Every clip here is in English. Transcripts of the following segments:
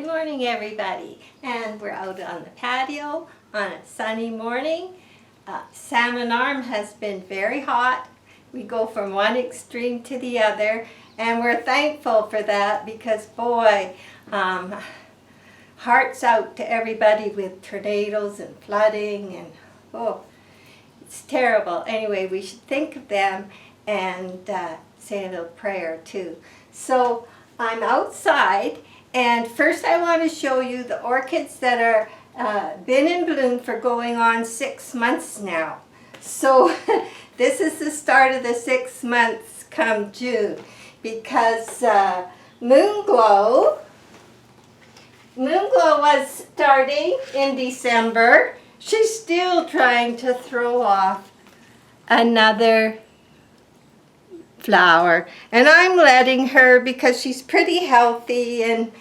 Good morning, everybody. And we're out on the patio on a sunny morning. Salmon Arm has been very hot. We go from one extreme to the other, and we're thankful for that because, boy, hearts out to everybody with tornadoes and flooding, and oh, it's terrible. Anyway, we should think of them and say a little prayer too. So I'm outside, and first I want to show you the orchids that are been in bloom for going on 6 months now. So this is the start of the 6 months come June, because Moonglow was starting in December. She's still trying to throw off another flower, and I'm letting her because she's pretty healthy and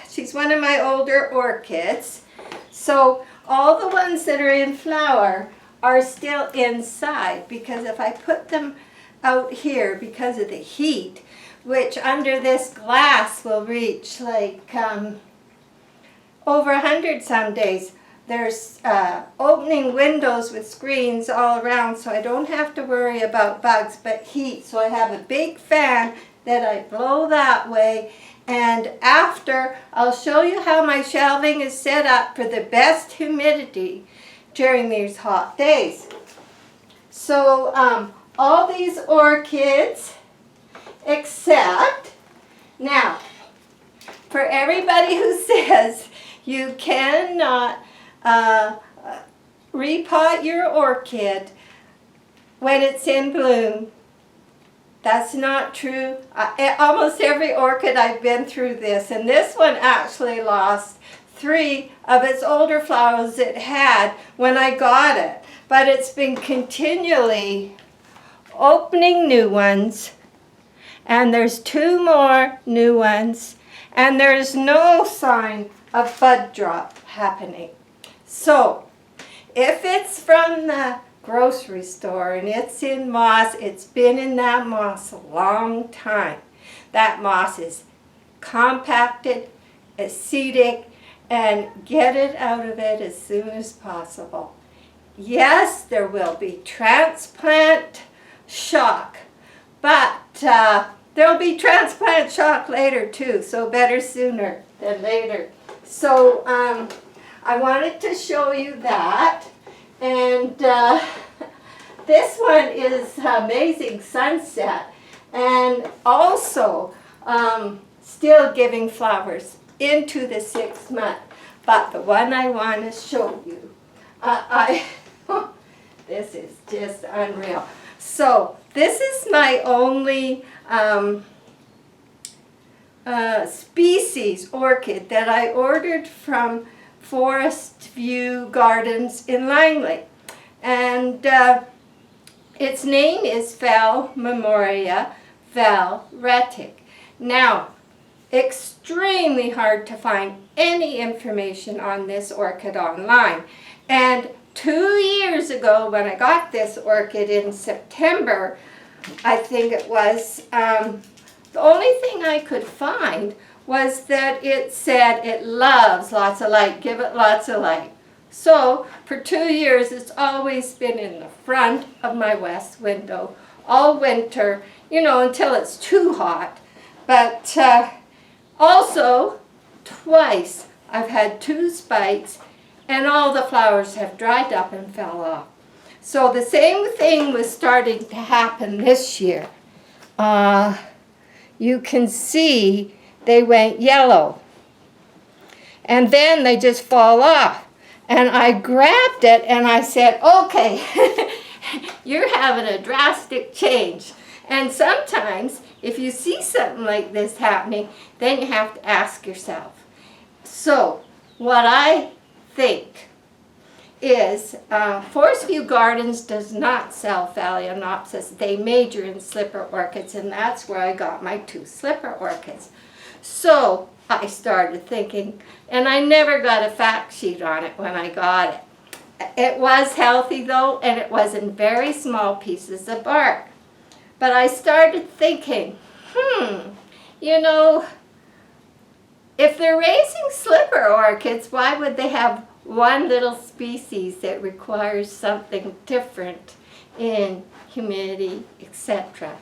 she's one of my older orchids. So all the ones that are in flower are still inside, because if I put them out here because of the heat, which under this glass will reach like over 100 some days, there's opening windows with screens all around, so I don't have to worry about bugs but heat. So I have a big fan that I blow that way, and after I'll show you how my shelving is set up for the best humidity during these hot days. So all these orchids, except, now, for everybody who says you cannot repot your orchid when it's in bloom, that's not true. Almost every orchid I've been through this, and this one actually lost 3 of its older flowers it had when I got it, but it's been continually opening new ones, and there's 2 more new ones, and there's no sign of bud drop happening. So if it's from the grocery store and it's in moss, it's been in that moss a long time. That moss is compacted, acidic, and get it out of it as soon as possible. Yes, there will be transplant shock, but there'll be transplant shock later too, so better sooner than later. So I wanted to show you that, and this one is Amazing Sunset, and also still giving flowers into the 6th month. But the one I want to show you, this is just unreal. So this is my only species orchid that I ordered from Forest View Gardens in Langley, and its name is Phalaenopsis Repotting. Now, extremely hard to find any information on this orchid online, and 2 years ago when I got this orchid in September, I think it was, the only thing I could find was that it said it loves lots of light, give it lots of light. So for 2 years it's always been in the front of my west window all winter, you know, until it's too hot. But also twice I've had 2 spikes and all the flowers have dried up and fell off. So the same thing was starting to happen this year. You can see they went yellow, and then they just fall off. And I grabbed it and I said, okay, you're having a drastic change. And sometimes if you see something like this happening, then you have to ask yourself. So what I think is Forest View Gardens does not sell Phalaenopsis. They major in slipper orchids, and that's where I got my 2 slipper orchids. So I started thinking, and I never got a fact sheet on it when I got it. It was healthy though, and it was in very small pieces of bark. But I started thinking, you know, if they're raising slipper orchids, why would they have one little species that requires something different in humidity, etc.?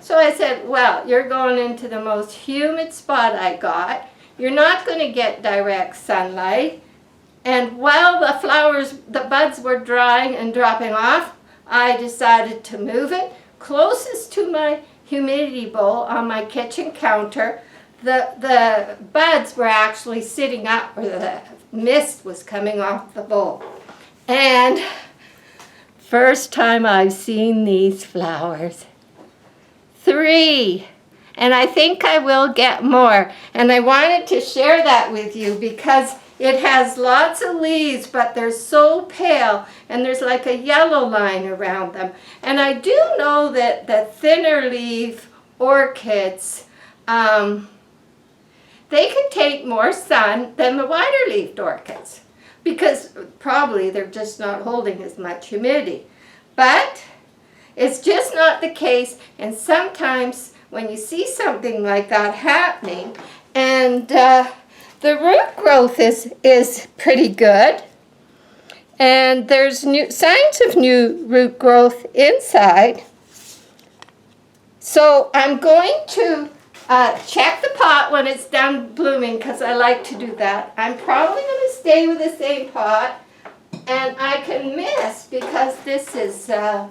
So I said, well, you're going into the most humid spot I got. You're not going to get direct sunlight. And while the flowers, the buds were drying and dropping off, I decided to move it closest to my humidity bowl on my kitchen counter. The buds were actually sitting up where the mist was coming off the bowl. And first time I've seen these flowers. 3. And I think I will get more. And I wanted to share that with you because it has lots of leaves, but they're so pale, and there's like a yellow line around them. And I do know that the thinner leaf orchids, they can take more sun than the wider leafed orchids because probably they're just not holding as much humidity. But it's just not the case, and sometimes when you see something like that happening, and the root growth is pretty good, and there's signs of new root growth inside. So I'm going to check the pot when it's done blooming because I like to do that. I'm probably going to stay with the same pot, and I can miss because this is, I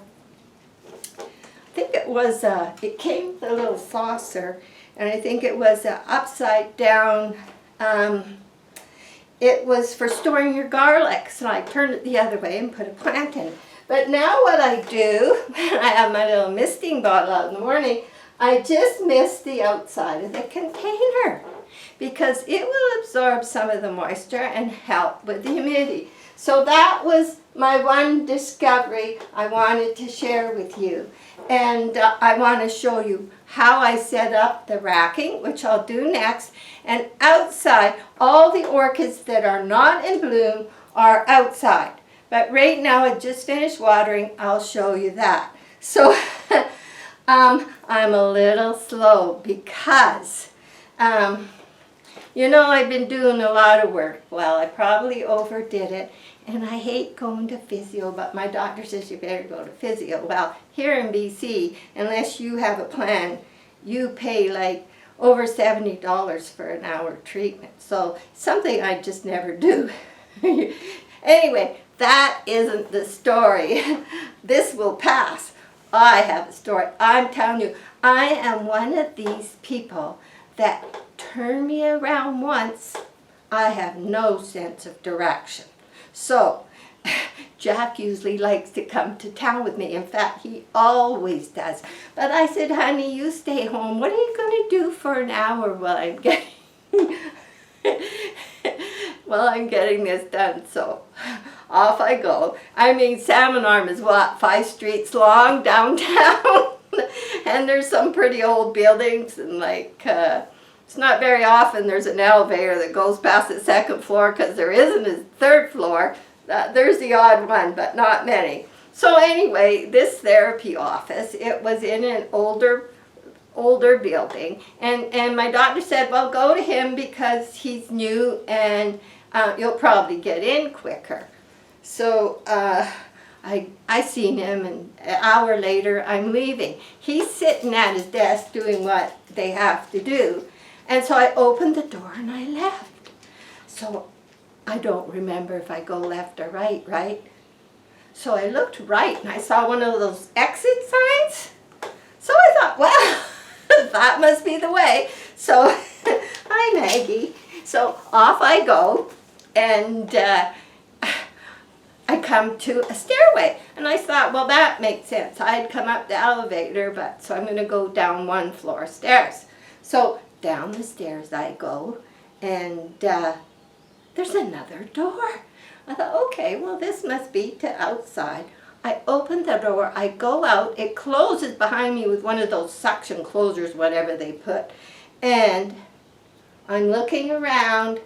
think it was, it came with a little saucer, and I think it was an upside down. It was for storing your garlic, so I turned it the other way and put a plant in. But now what I do, when I have my little misting bottle out in the morning, I just mist the outside of the container because it will absorb some of the moisture and help with the humidity. So that was my one discovery I wanted to share with you. And I want to show you how I set up the racking, which I'll do next. And outside, all the orchids that are not in bloom are outside. But right now, I just finished watering. I'll show you that. So I'm a little slow because, you know, I've been doing a lot of work. Well, I probably overdid it. And I hate going to physio, but my doctor says you better go to physio. Well, here in BC, unless you have a plan, you pay like over $70 for an hour treatment. So something I just never do. Anyway, that isn't the story. This will pass. I have a story. I'm telling you, I am one of these people that turn me around once, I have no sense of direction. So, Jack usually likes to come to town with me. In fact, he always does. But I said, honey, you stay home. What are you going to do for an hour while I'm getting this done? So, off I go. I mean, Salmon Arm is what, 5 streets long downtown? And there's some pretty old buildings, and like, it's not very often there's an elevator that goes past the 2nd floor because there isn't a 3rd floor. There's the odd one, but not many. So anyway, this therapy office, it was in an older building. And my doctor said, well, go to him because he's new and you'll probably get in quicker. So I seen him, and an hour later I'm leaving. He's sitting at his desk doing what they have to do. And so I opened the door and I left. So I don't remember if I go left or right? So I looked right and I saw one of those exit signs. So I thought, well, that must be the way. So, hi Maggie. So off I go, and I come to a stairway. And I thought, well, that makes sense. I had come up the elevator, but so I'm going to go down 1 floor stairs. So down the stairs I go, and there's another door. I thought, okay, well, this must be to outside. I open the door, I go out, it closes behind me with one of those suction closers, whatever they put, and I'm looking around,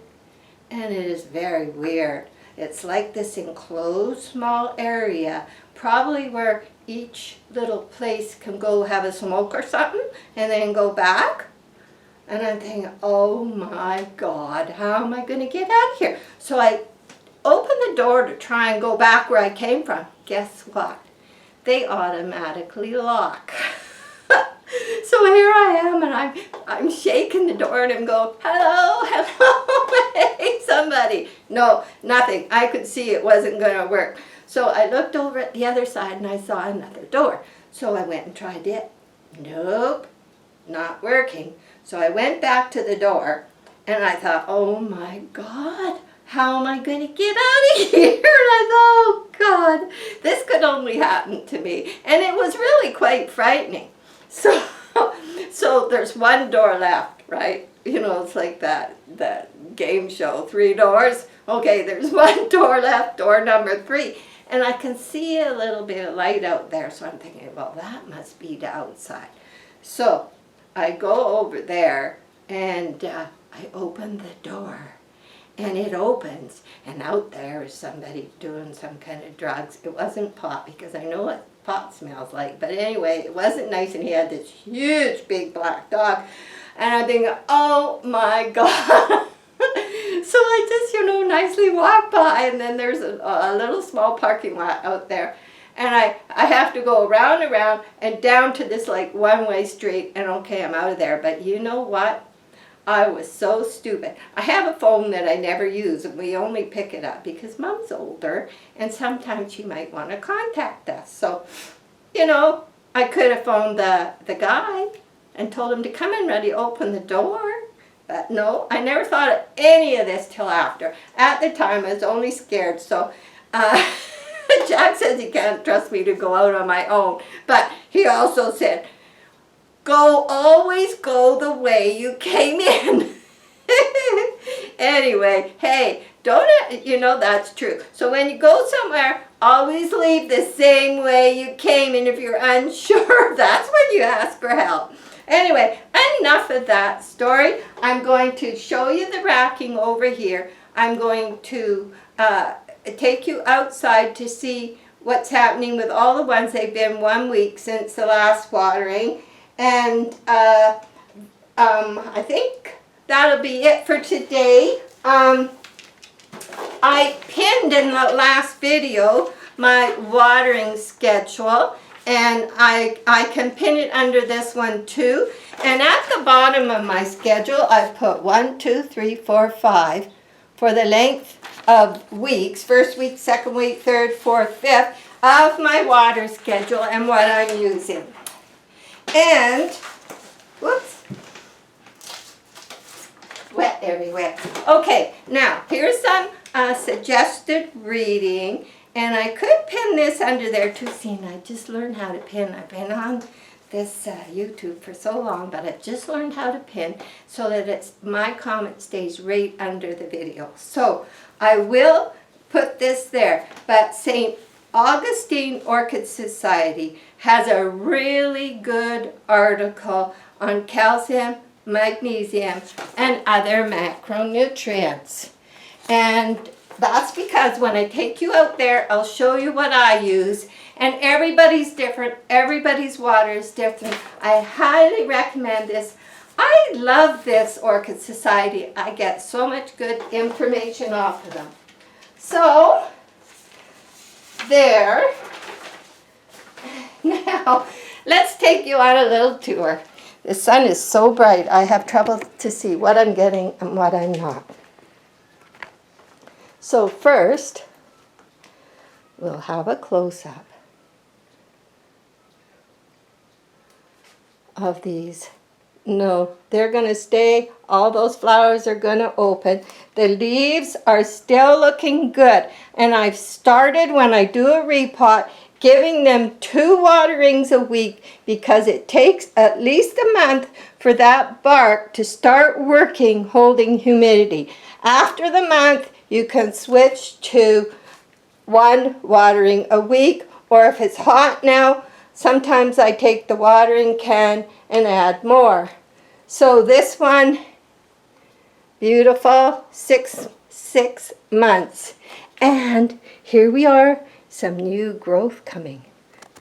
and it is very weird. It's like this enclosed small area, probably where each little place can go have a smoke or something, and then go back. And I'm thinking, oh my God, how am I going to get out of here? So I open the door to try and go back where I came from. Guess what? They automatically lock. So here I am, and I'm shaking the door, and I'm going, hello, hello, hey, somebody. No, nothing. I could see it wasn't going to work. So I looked over at the other side, and I saw another door. So I went and tried it. Nope, not working. So I went back to the door, and I thought, oh my God, how am I going to get out of here? And I thought, oh God, this could only happen to me. And it was really quite frightening. So there's one door left, right? You know, it's like that game show, 3 doors. Okay, there's one door left, door number 3. And I can see a little bit of light out there. So I'm thinking, well, that must be the outside. So I go over there, and I open the door. And it opens, and out there is somebody doing some kind of drugs. It wasn't pot, because I know what pot smells like. But anyway, it wasn't nice, and he had this huge, big black dog. And I'm thinking, oh my God. So I just, nicely walk by, and then there's a little small parking lot out there. And I have to go around and down to this like one-way street, and okay, I'm out of there. But you know what? I was so stupid. I have a phone that I never use, and we only pick it up because Mom's older, and sometimes she might want to contact us. So, I could have phoned the guy and told him to come in ready, open the door. But no, I never thought of any of this till after. At the time, I was only scared. So, Jack says he can't trust me to go out on my own. But he also said, always go the way you came in. Anyway, hey, that's true. So when you go somewhere, always leave the same way you came. And if you're unsure, that's when you ask for help. Anyway, enough of that story. I'm going to show you the racking over here. I'm going to take you outside to see what's happening with all the ones. They've been 1 week since the last watering. And I think that'll be it for today. I pinned in the last video my watering schedule, and I can pin it under this one too. And at the bottom of my schedule, I've put 1, 2, 3, 4, 5 for the length of weeks, 1st week, 2nd week, 3rd, 4th, 5th of my water schedule and what I'm using. And, whoops, wet everywhere. Okay, now here's some suggested reading, and I could pin this under there too. See, and I just learned how to pin. I've been on this YouTube for so long, but I've just learned how to pin so that my comment stays right under the video. So I will put this there, but St. Augustine Orchid Society has a really good article on calcium, magnesium, and other macronutrients. And that's because when I take you out there, I'll show you what I use. And everybody's different. Everybody's water is different. I highly recommend this. I love this Orchid Society. I get so much good information off of them. So, there. Now, let's take you on a little tour. The sun is so bright, I have trouble to see what I'm getting and what I'm not. So first, we'll have a close-up of these. No, they're going to stay. All those flowers are going to open. The leaves are still looking good. And I've started, when I do a repot, giving them 2 waterings a week because it takes at least a month for that bark to start working holding humidity. After the month, you can switch to 1 watering a week, or if it's hot now, sometimes I take the watering can and add more. So this one, beautiful, 6 months. And here we are, some new growth coming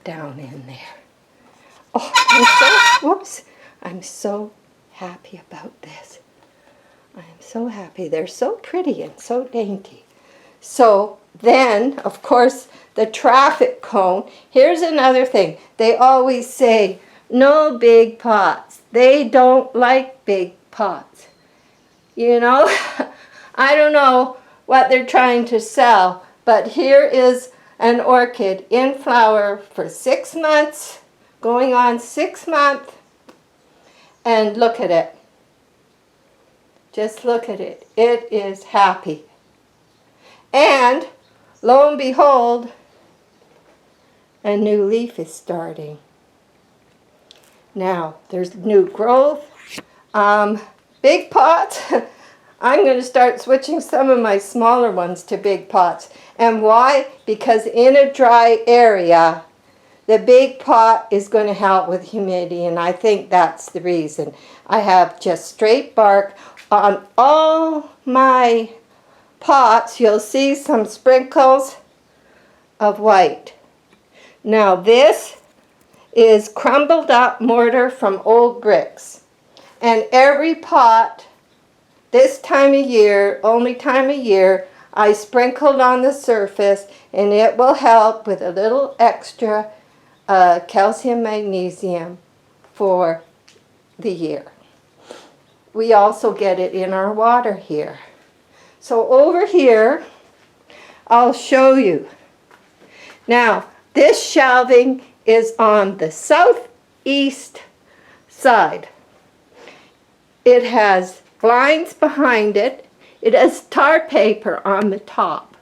down in there. Oh, I'm so happy about this. I am so happy. They're so pretty and so dainty. So then, of course, the traffic cone. Here's another thing. They always say, no big pots. They don't like big pots. You know, I don't know what they're trying to sell, but here is an orchid in flower for 6 months, going on 6 months, and look at it. Just look at it. It is happy. And lo and behold, a new leaf is starting. Now, there's new growth. Big pots. I'm going to start switching some of my smaller ones to big pots. And why? Because in a dry area, the big pot is going to help with humidity, and I think that's the reason. I have just straight bark on all my pots. You'll see some sprinkles of white. Now this is crumbled up mortar from old bricks. And every pot, this time of year, only time of year, I sprinkled on the surface, and it will help with a little extra calcium magnesium for the year. We also get it in our water here. So over here, I'll show you. Now, this shelving is on the southeast side. It has blinds behind it. It has tar paper on the top.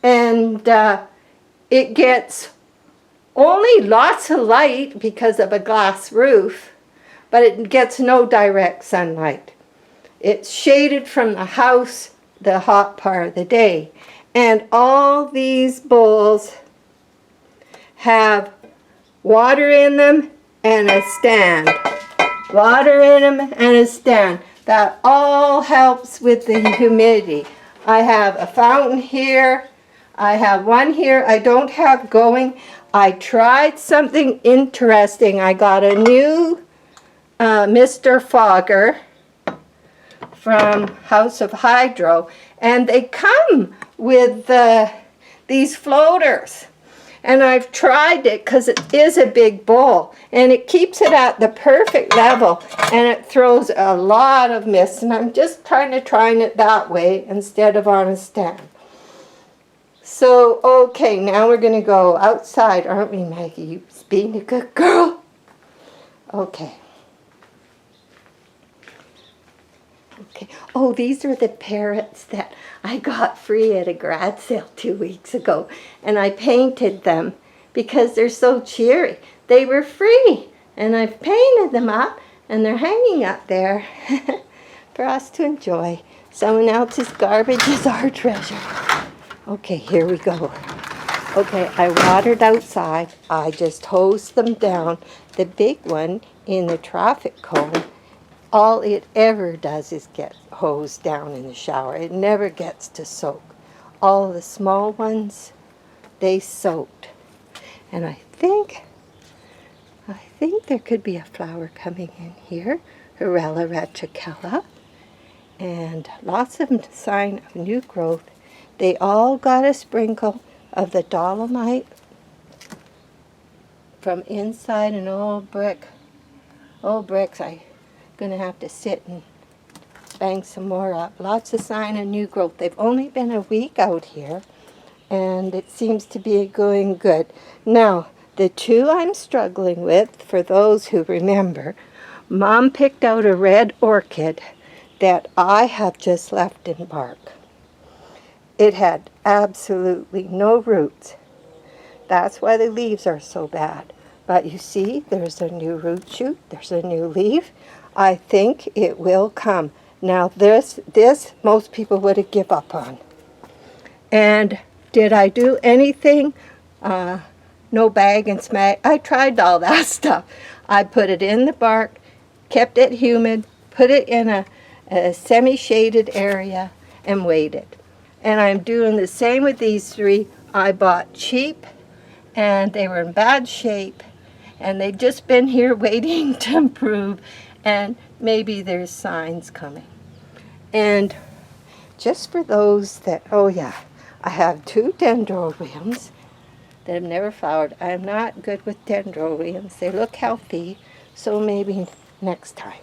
And it gets only lots of light because of a glass roof, but it gets no direct sunlight. It's shaded from the house the hot part of the day. And all these bowls have water in them and a stand. Water in them and a stand. That all helps with the humidity. I have a fountain here. I have one here I don't have going. I tried something interesting. I got a new Mr. Fogger from House of Hydro, and they come with these floaters. And I've tried it because it is a big bowl, and it keeps it at the perfect level, and it throws a lot of mist, and I'm just trying it that way instead of on a stand. So, okay, now we're going to go outside, aren't we, Maggie? You being a good girl. Okay. Okay. Oh, these are the parrots that I got free at a garage sale 2 weeks ago. And I painted them because they're so cheery. They were free. And I've painted them up, and they're hanging up there for us to enjoy. Someone else's garbage is our treasure. Okay, here we go. Okay, I watered outside. I just hosed them down. The big one in the traffic cone, all it ever does is get hosed down in the shower. It never gets to soak. All the small ones, they soaked. And I think there could be a flower coming in here, Horella retricella, and lots of sign of new growth. They all got a sprinkle of the dolomite from inside an old brick. Old bricks, I'm going to have to sit and bang some more up. Lots of sign of new growth. They've only been a week out here, and it seems to be going good. Now, the two I'm struggling with, for those who remember, Mom picked out a red orchid that I have just left in bark. It had absolutely no roots. That's why the leaves are so bad. But you see, there's a new root shoot, there's a new leaf. I think it will come. Now this most people would have given up on. And did I do anything? No bag and smack. I tried all that stuff. I put it in the bark, kept it humid, put it in a semi-shaded area, and waited. And I'm doing the same with these three. I bought cheap, and they were in bad shape, and they've just been here waiting to improve, and maybe there's signs coming. And just for those that, oh yeah, I have 2 dendrobiums that have never flowered. I'm not good with dendrobiums. They look healthy, so maybe next time.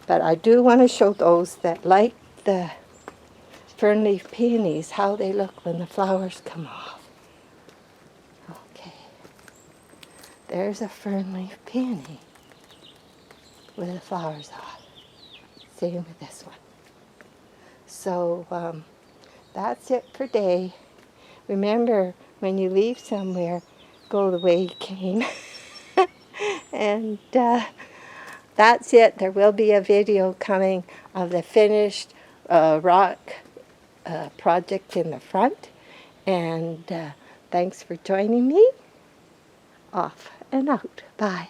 But I do want to show those that like the fernleaf peonies how they look when the flowers come off. Okay, there's a fernleaf peony with the flowers off. Same with this one. So that's it for today. Remember, when you leave somewhere, go the way you came. And that's it. There will be a video coming of the finished rock project in the front. And thanks for joining me. Off and out. Bye.